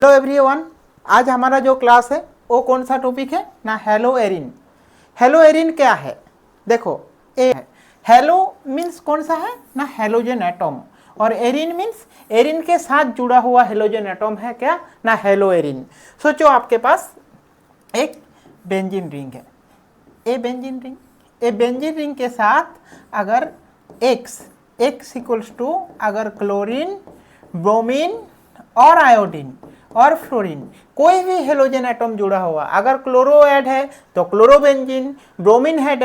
Hello everyone, आज हमारा जो क्लास है वो कौन सा टॉपिक है ना, हेलो एरिन। हेलो एरिन क्या है, देखो ए है। हेलो मीन्स कौन सा है ना, हेलोजन एटम, और एरिन मीन्स एरिन के साथ जुड़ा हुआ हेलोजन एटम है क्या ना, हेलो एरिन। सोचो आपके पास एक बेंजीन रिंग है, ए बेंजीन रिंग के साथ अगर एक्स इक्वल्स टू अगर क्लोरीन, ब्रोमीन और आयोडीन और फ्लोरीन कोई भी हेलोजन एटम जुड़ा हुआ, अगर क्लोरो ऐड है तो क्लोरोबेंजीन, ब्रोमीन ऐड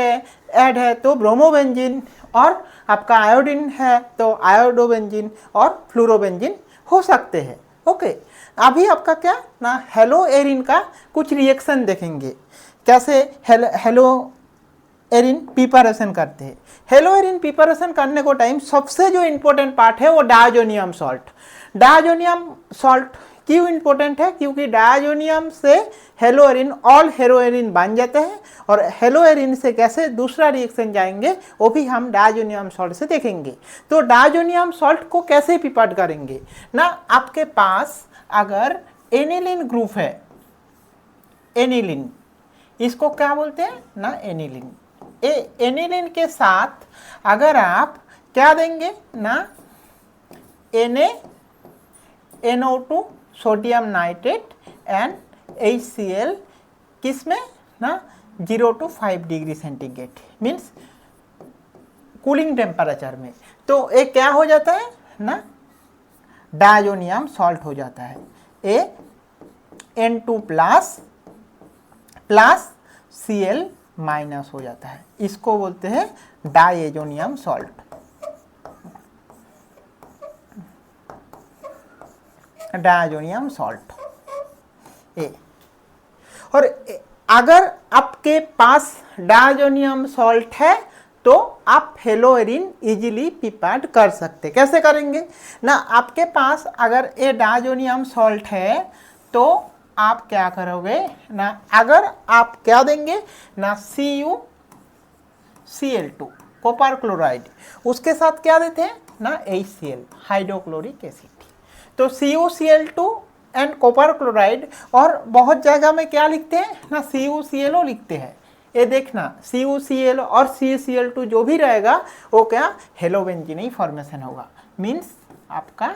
है तो ब्रोमोबेंजीन, और आपका आयोडीन है तो आयोडोबेंजीन और फ्लोरोबेंजीन हो सकते हैं। ओके, अभी आपका क्या ना हेलो एरिन का कुछ रिएक्शन देखेंगे, कैसे हेलो एरिन प्रिपरेशन करते हैं। हेलो एरिन प्रिपरेशन करने को टाइम सबसे जो इंपॉर्टेंट पार्ट है वो डायजोनियम सॉल्ट। डायजोनियम सॉल्ट क्यों इंपॉर्टेंट है, क्योंकि डायजोनियम से hello Erin all hello Erin बन जाते हैं, और हेलो एरिन से कैसे दूसरा रिएक्शन जाएंगे वो भी हम डायजोनियम सॉल्ट से देखेंगे। तो डायजोनियम सॉल्ट को कैसे प्रिपेयर करेंगे ना, आपके पास अगर एनिलीन ग्रुप है, एनिलीन इसको क्या बोलते हैं ना, एनिलीन। एनिलीन के साथ अगर आप क्या देंगे ना, NaNO2 sodium nitrate and HCl, किस में ना 0 to 5 degree centigrade means cooling temperature में, तो ये क्या हो जाता है ना, डायजोनियम सॉल्ट हो जाता है। N2 प्लस Cl माइनस हो जाता है, इसको बोलते हैं डायजोनियम सॉल्ट। डायजोनियम सॉल्ट ए, और अगर आपके पास डायजोनियम सॉल्ट है तो आप हेलो एरिन इजीली प्रिपेयर कर सकते। कैसे करेंगे ना, आपके पास अगर ये डायजोनियम सॉल्ट है तो आप क्या करोगे ना, अगर आप क्या देंगे ना CuCl2 कॉपर क्लोराइड, उसके साथ क्या देते हैं ना HCl हाइड्रोक्लोरिक एसिड, तो CuCl2 एंड कॉपर क्लोराइड, और बहुत जगह में क्या लिखते हैं ना CuClO लिखते हैं। ये देखना CuCl और CuCl2 जो भी रहेगा वो क्या हेलोबेंजीन ही फॉर्मेशन होगा, मीन्स आपका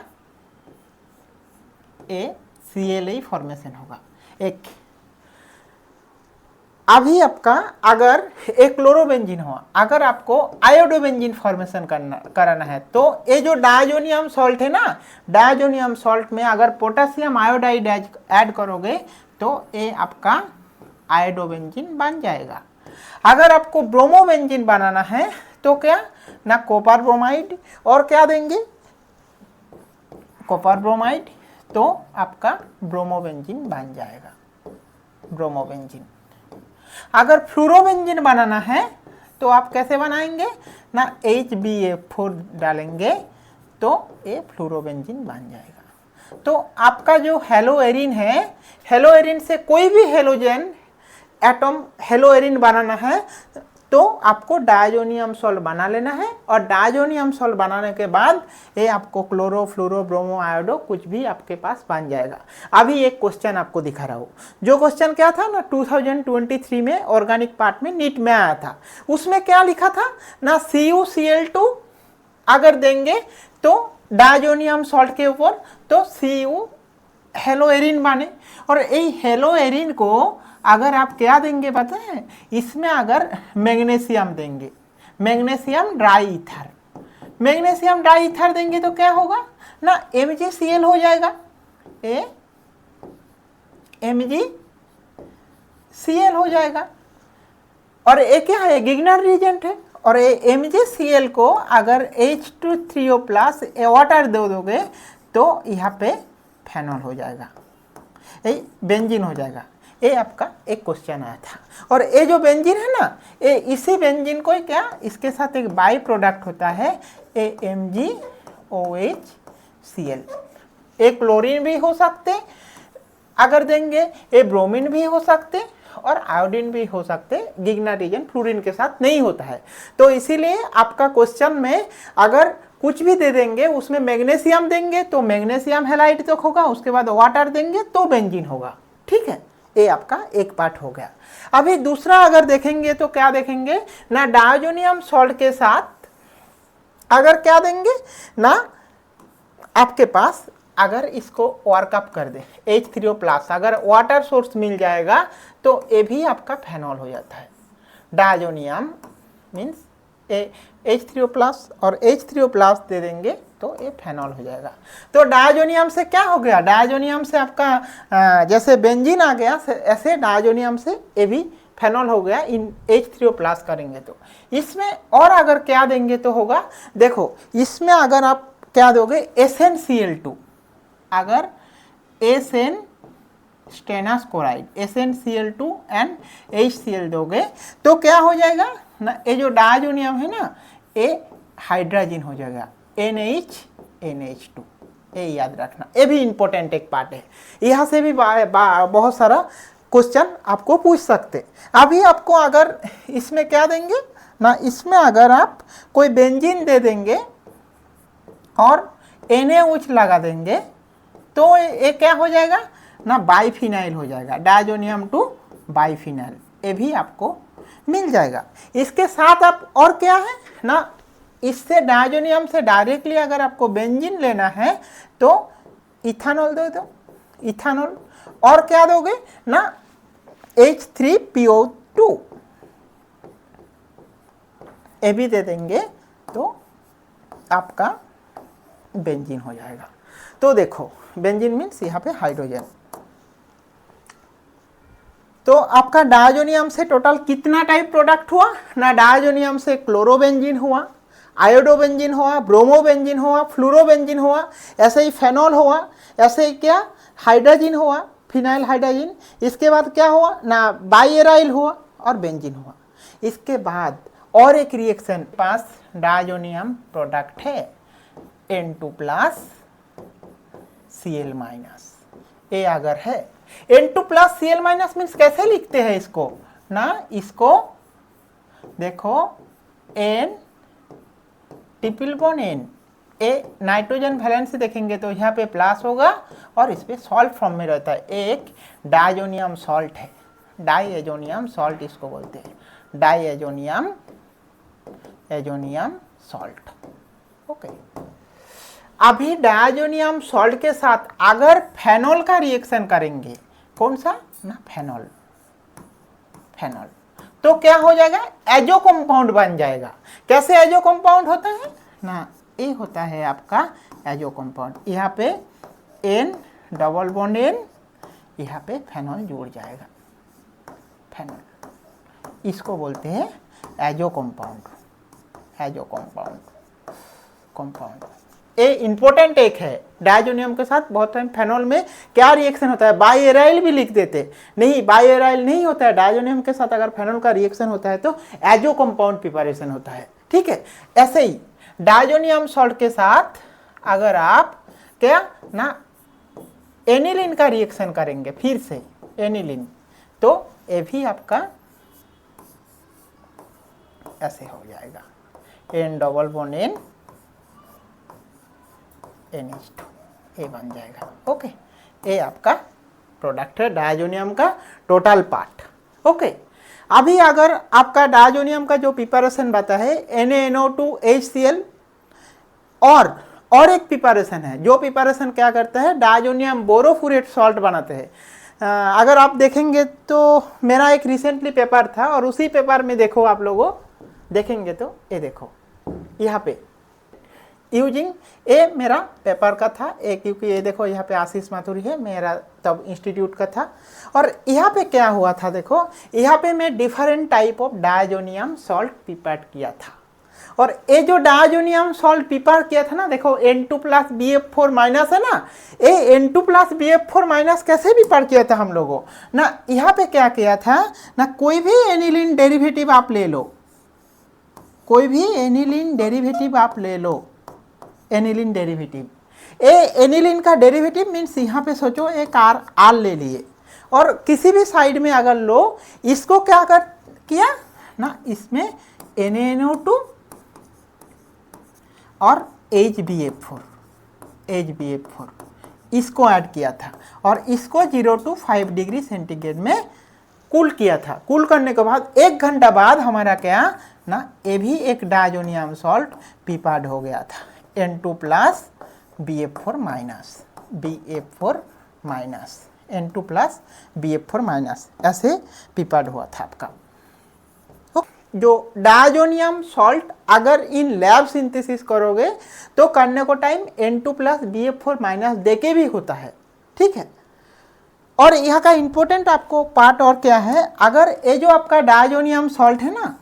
Cl ही फॉर्मेशन होगा एक। अभी आपका अगर एक क्लोरोबेंजीन हो, अगर आपको आयोडोबेंजीन फॉर्मेशन कराना है तो ये जो डायजोनियम सॉल्ट है ना, डायजोनियम सॉल्ट में अगर पोटेशियम आयोडाइड ऐड करोगे तो ये आपका आयोडोबेंजीन बन जाएगा। अगर आपको ब्रोमोबेंजीन बनाना है तो क्या ना कॉपर ब्रोमाइड और क्या देंगे, कॉपर ब्रोमाइड, तो आपका ब्रोमोबेंजीन बन जाएगा, ब्रोमोबेंजीन। अगर फ्लोरोबेंजीन बनाना है तो आप कैसे बनाएंगे ना HbA4 डालेंगे तो ये फ्लोरोबेंजीन बन जाएगा। तो आपका जो हेलो एरिन है, हेलो एरिन से कोई भी हेलोजन एटम हेलो एरिन बनाना है तो आपको डायजोनियम सॉल्ट बना लेना है, और डायजोनियम सॉल्ट बनाने के बाद ये आपको क्लोरो, फ्लोरो, ब्रोमो, आयोडो कुछ भी आपके पास बन जाएगा। अभी एक क्वेश्चन आपको दिखा रहा हूँ, जो क्वेश्चन क्या था ना 2023 में ऑर्गेनिक पार्ट में नीट में आया था, उसमें क्या लिखा था ना CuCl2 अगर देंगे तो डायजोनियम सॉल्ट के ऊपर तो Cu हेलो एरिन बने, और यही हेलो एरिन को अगर आप क्या देंगे पता है, इसमें अगर मैग्नीशियम देंगे, मैग्नीशियम डाई ईथर देंगे तो क्या होगा ना MgCl हो जाएगा, MgCl हो जाएगा। और ये क्या है, गिग्नर रिएजेंट है, और ये MgCl को अगर H2CO प्लस वाटर दे दोगे तो यहाँ पे फेनॉल हो जाएगा, ये बेंजीन हो जाएगा। ये आपका एक क्वेश्चन आया था, और ये जो बेंजीन है ना, ये इसी बेंजीन को क्या इसके साथ एक बाई प्रोडक्ट होता है MgOHCl। एक क्लोरीन भी हो सकते अगर देंगे, ये ब्रोमीन भी हो सकते और आयोडीन भी हो सकते, गिग्नर रिएजेंट फ्लोरीन के साथ नहीं होता है। तो इसीलिए आपका क्वेश्चन में अगर कुछ भी दे देंगे, उसमें मैग्नीशियम देंगे तो मैग्नीशियम हैलाइड तक होगा, उसके बाद वाटर देंगे तो बेंजीन होगा। ठीक है, ये आपका एक पार्ट हो गया। अभी दूसरा अगर देखेंगे तो क्या देखेंगे ना, डायजोनियम सॉल्ट के साथ अगर क्या देंगे ना, आपके पास अगर इसको वर्कअप कर दे H3O+, अगर वाटर सोर्स मिल जाएगा तो ये भी आपका फेनॉल हो जाता है। डायजोनियम मीन्स H3O+ और H3O+ दे देंगे तो ये फेनॉल हो जाएगा। तो डायजोनियम से क्या हो गया, डायजोनियम से आपका जैसे बेंजीन आ गया, ऐसे डायजोनियम से ये भी फेनॉल हो गया इन H3O+ करेंगे तो। इसमें और अगर क्या देंगे तो होगा, देखो इसमें अगर आप क्या दोगे SnCl2, अगर SN stannous chloride SnCl2 and HCl दोगे तो क्या हो जाएगा ना, ये जो डायजोनियम है ना ये हाइड्रोजन हो जाएगा NH2। ये याद रखना, ये भी इंपॉर्टेंट एक पार्ट है। यहाँ से भी बहुत सारा क्वेश्चन आपको पूछ सकते। अभी आपको अगर इसमें क्या देंगे ना, इसमें अगर आप कोई बेंजीन दे देंगे और NaOH लगा देंगे तो ये क्या हो जाएगा ना, बाइफिनाइल हो जाएगा, डायजोनियम टू बाइफिनाइल, ये भी आपको मिल जाएगा। इसके साथ आप और क्या है ना, इससे डायजोनियम से डायरेक्टली अगर आपको बेंजीन लेना है तो इथानॉल दे दो, इथानॉल, और क्या दोगे ना H3PO2, ये भी दे देंगे तो आपका बेंजीन हो जाएगा। तो देखो बेंजीन मीन्स यहाँ पे हाइड्रोजन। तो आपका डायजोनियम से टोटल कितना टाइप प्रोडक्ट हुआ ना, डायजोनियम से क्लोरोबेंजीन हुआ, आयोडोबेंजीन हुआ, ब्रोमोबेंजीन हुआ, फ्लोरोबेंजीन हुआ, ऐसे ही फेनॉल हुआ, ऐसे ही क्या हाइड्रोजन हुआ, फिनाइल हाइड्रोजन। इसके बाद क्या हुआ ना, बाइएराइल हुआ और बेंजीन हुआ। इसके बाद और एक रिएक्शन पास डायजोनियम प्रोडक्ट है N2+ Cl-, ये अगर है N2+ Cl- मीन्स कैसे लिखते हैं इसको ना, इसको देखो N triple bond N, A nitrogen valency देखेंगे तो यहाँ पे प्लस होगा और इस पे सॉल्ट फॉर्म में रहता है, एक डायजोनियम सॉल्ट है, डाइएजोनियम सॉल्ट इसको बोलते हैं, डाइएजोनियम सॉल्ट। ओके, अभी डायजोनियम सॉल्ट के साथ अगर फेनॉल का रिएक्शन करेंगे, कौन सा ना, फेनॉल, तो क्या हो जाएगा, एजो कंपाउंड बन जाएगा। कैसे एजो कंपाउंड होता है ना, ये होता है आपका एजो कंपाउंड, यहाँ पे N डबल बॉन्ड N, यहाँ पे फेनॉल जुड़ जाएगा, फेनॉल, इसको बोलते हैं एजो कंपाउंड, कंपाउंड। ये इंपॉर्टेंट एक है, डायजोनियम के साथ बहुत टाइम फेनॉल में क्या रिएक्शन होता है, बाइएराइल भी लिख देते, नहीं बाइएराइल नहीं होता है, डायजोनियम के साथ अगर फेनॉल का रिएक्शन होता है तो एजो कंपाउंड प्रिपरेशन होता है। ठीक है, ऐसे ही डायजोनियम सॉल्ट के साथ अगर आप क्या ना एनिलीन का रिएक्शन करेंगे, फिर से एनिलीन, तो ये भी आपका ऐसे हो जाएगा, N double bond N NH2, ये बन जाएगा। ओके, ये आपका प्रोडक्ट है डायजोनियम का टोटल पार्ट। ओके, अभी अगर आपका डायजोनियम का जो प्रिपरेशन बता है NaNO2HCl, और एक प्रिपरेशन है, जो प्रिपरेशन क्या करता है, डायजोनियम बोरोफ्यूरेट सॉल्ट बनाते हैं। अगर आप देखेंगे तो मेरा एक रिसेंटली पेपर था और उसी पेपर में देखो आप लोगों देखेंगे तो ये देखो यहाँ पे यूजिंग, ये मेरा पेपर का था क्योंकि ये देखो यहाँ पे आशीष माथुरी है, मेरा तब इंस्टीट्यूट का था। और यहाँ पे क्या हुआ था, देखो यहाँ पे मैं different type of diazonium salt prepare किया था, और ये जो डायजोनियम सॉल्ट प्रिपेयर किया था ना, देखो N2+ BF4- है ना, ये N2+ BF4- कैसे प्रिपेयर किया था हम लोगों ना, यहाँ पे क्या किया था ना, कोई भी एनिलीन डेरिवेटिव आप ले लो, कोई भी एनिलीन डेरिवेटिव आप ले लो, एनिलीन डेरिवेटिव, एनिलीन का डेरिवेटिव मीन्स यहाँ पे सोचो एक आर ले लिए और किसी भी साइड में अगर लो, इसको क्या किया ना, इसमें NaNO2 और HbF4 इसको ऐड किया था और इसको 0 to 5 डिग्री सेंटीग्रेड में कूल किया था। कूल करने के बाद 1 घंटा बाद हमारा क्या ना, ये भी एक डायजोनियम सॉल्ट पीपाड हो गया था, N2 plus BF4 minus N2 plus BF4 minus, ऐसे पीपाड हुआ था आपका। तो जो डायजोनियम सॉल्ट अगर इन लैब सिंथेसिस करोगे तो करने को time N2 plus BF4 minus देके भी होता है, ठीक है। और यहाँ का इंपॉर्टेंट आपको पार्ट और क्या है, अगर ये जो आपका डायजोनियम सॉल्ट है ना,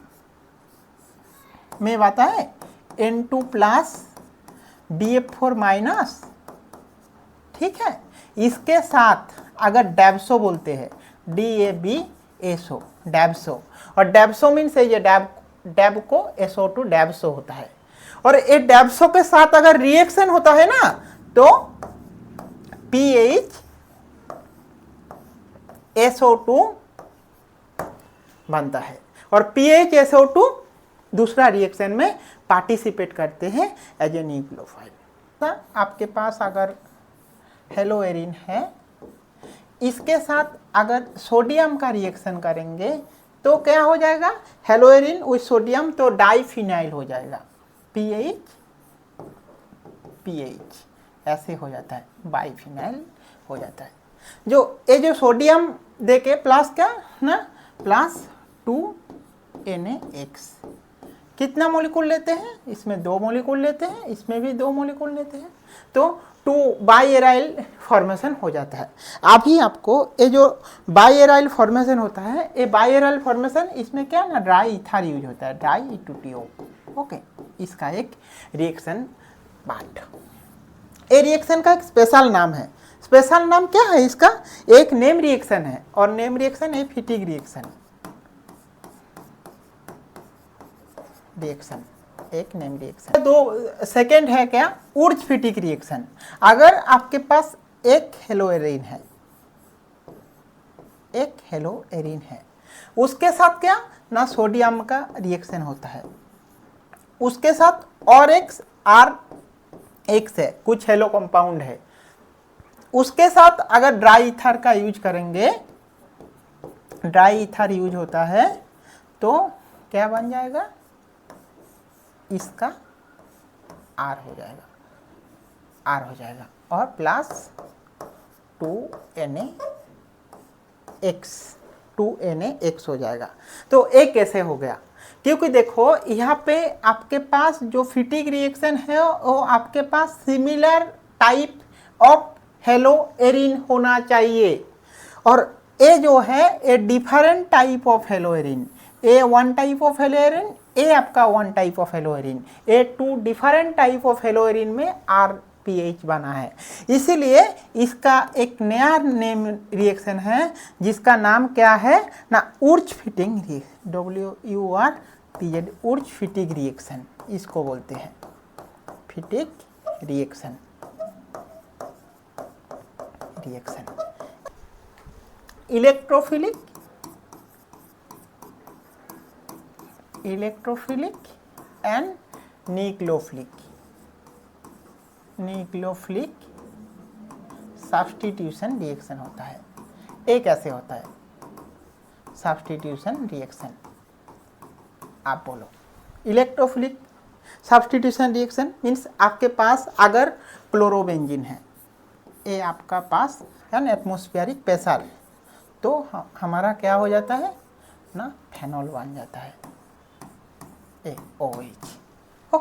में बात है N2 प्लस BF4 माइनस, ठीक है, इसके साथ अगर डैब्सो बोलते हैं, DABSO डैब्सो, और डैब्सो मीन्स ये डैब को SO2 डैब्सो होता है, और ये डैब्सो के साथ अगर रिएक्शन होता है ना तो PHSO2 बनता है, और PHSO2 दूसरा रिएक्शन में पार्टिसिपेट करते हैं एज ए न्यूक्लियोफाइल। आपके पास अगर हेलोएरिन है, इसके साथ अगर सोडियम का रिएक्शन करेंगे तो क्या हो जाएगा, हेलोएरिन विथ सोडियम तो डाइफिनाइल हो जाएगा, PH ऐसे हो जाता है, बाइफिनाइल हो जाता है। जो ये जो सोडियम देके प्लस क्या ना, प्लस 2NaX, कितना मोलिकुल लेते हैं, इसमें 2 मोलिकुल लेते हैं, इसमें भी 2 मोलिकुल लेते हैं, तो 2 बाइएराइल फॉर्मेशन हो जाता है। अभी आपको ये जो बाइएराइल फॉर्मेशन होता है, ये बाइएराइल फॉर्मेशन इसमें क्या ना, ड्राई ईथर यूज होता है, डाई-2TO, ओके, इसका एक रिएक्शन पार्ट। ये रिएक्शन का एक स्पेशल नाम है, स्पेशल नाम क्या है इसका, एक नेम रिएक्शन है, और नेम रिएक्शन है फिटिग रिएक्शन, एक नेम रिएक्शन। 2 सेकेंड है क्या, उर्ज फिटिक रिएक्शन। अगर आपके पास एक हेलोएरिन है, उसके साथ क्या ना सोडियम का रिएक्शन होता है, उसके साथ और एक RX है, कुछ हेलो कंपाउंड है, उसके साथ अगर ड्राई ईथर का यूज करेंगे, ड्राई ईथर यूज होता है, तो क्या बन जाएगा, इसका R हो जाएगा, और प्लस 2NaX हो जाएगा। तो एक कैसे हो गया, क्योंकि देखो यहाँ पे आपके पास जो फिटिक रिएक्शन है वो आपके पास सिमिलर टाइप ऑफ हेलोएरिन होना चाहिए, और ये जो है ये different type of haloarene, a 1 type of haloarene, a आपका 1 type of haloarene, a 2 different type of haloarene में RPH बना है। इसीलिए इसका एक नया नेम रिएक्शन है जिसका नाम क्या है ना, उर्ज फिटिंग रिएक्शन, WURPZ, उर्ज फिटिक रिएक्शन इसको बोलते हैं, फिटिक reaction. Electrophilic and nucleophilic substitution reaction होता है। एक ऐसे होता है सब्स्टिट्यूशन रिएक्शन, आप बोलो इलेक्ट्रोफिलिक सब्स्टिट्यूशन रिएक्शन मीन्स आपके पास अगर क्लोरोबेंजीन है, ये आपका पास है ना एटमॉस्फेरिक प्रेशर, तो हमारा क्या हो जाता है ना, फेनॉल बन जाता है, OH।